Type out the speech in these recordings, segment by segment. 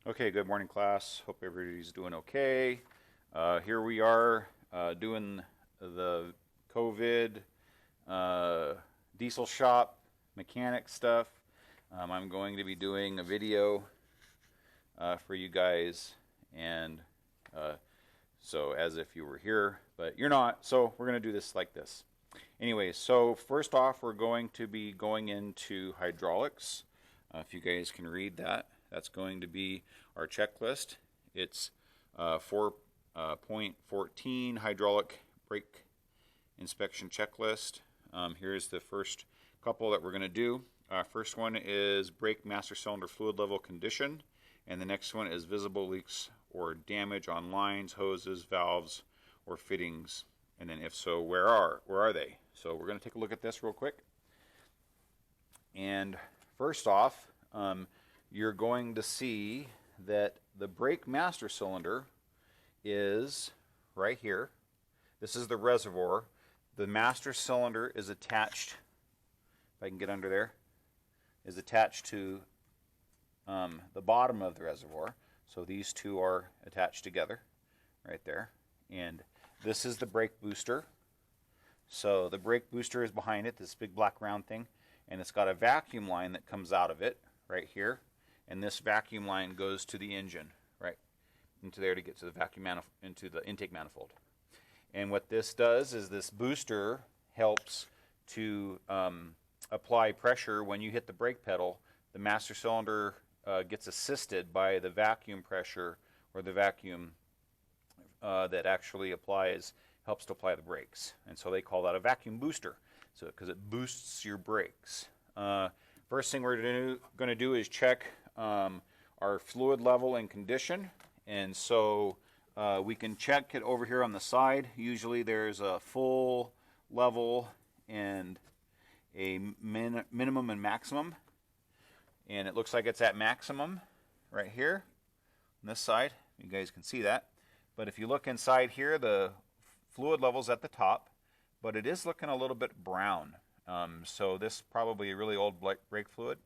Okay, good morning, class. Hope everybody's doing okay. Here we are doing the COVID diesel shop mechanic stuff. I'm going to be doing a video for you guys, and so as if you were here, but you're not, so we're going to do this like this. Anyway, so first off, we're going to be going into hydraulics. If you guys can read that. That's going to be our checklist. It's 4.14 hydraulic brake inspection checklist. Here's the first couple that we're going to do. First one is brake master cylinder fluid level condition, and the next one is visible leaks or damage on lines, hoses, valves, or fittings. And then if so, where are they? So we're going to take a look at this real quick. And first off, you're going to see that the brake master cylinder is right here. This is the reservoir. The master cylinder is attached, if I can get under there, is attached to the bottom of the reservoir. So these two are attached together right there. And this is the brake booster. So the brake booster is behind it, this big black round thing, and it's got a vacuum line that comes out of it right here. And this vacuum line goes to the engine, right into there to get to the vacuum into the intake manifold. And what this does is this booster helps to apply pressure when you hit the brake pedal. The master cylinder gets assisted by the vacuum pressure, or the vacuum that actually helps to apply the brakes. And so they call that a vacuum booster, so because it boosts your brakes. First thing we're going to do is check our fluid level and condition. And so we can check it over here on the side. Usually there's a full level and a minimum and maximum. And it looks like it's at maximum right here on this side. You guys can see that. But if you look inside here, the fluid level's at the top, but it is looking a little bit brown. So this is probably a really old brake fluid.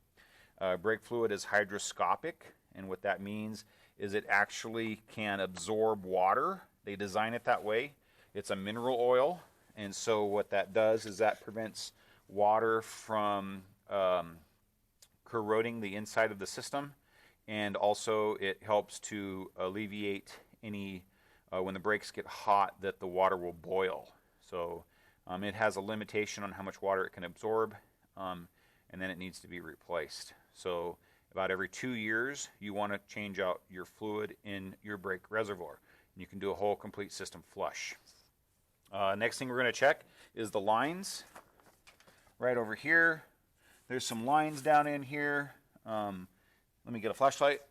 Brake fluid is hygroscopic, and what that means is it actually can absorb water. They design it that way. It's a mineral oil, and so what that does is that prevents water from corroding the inside of the system, and also it helps to alleviate any, when the brakes get hot, that the water will boil. So it has a limitation on how much water it can absorb, and then it needs to be replaced. So about every 2 years, you want to change out your fluid in your brake reservoir. And you can do a whole complete system flush. Next thing we're going to check is the lines. Right over here, there's some lines down in here. Let me get a flashlight.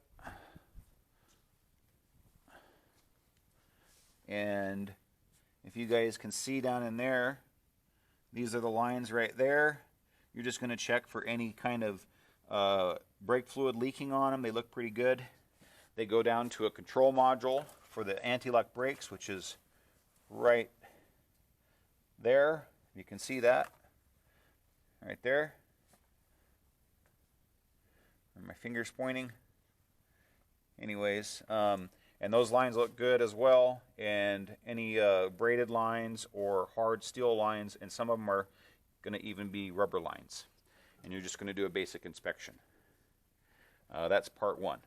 And if you guys can see down in there, these are the lines right there. You're just going to check for any kind of brake fluid leaking on them. They look pretty good. They go down to a control module for the anti-lock brakes, which is right there. You can see that right there. Where my finger's pointing. Anyways, and those lines look good as well, and any braided lines or hard steel lines, and some of them are going to even be rubber lines. And you're just going to do a basic inspection. That's part one.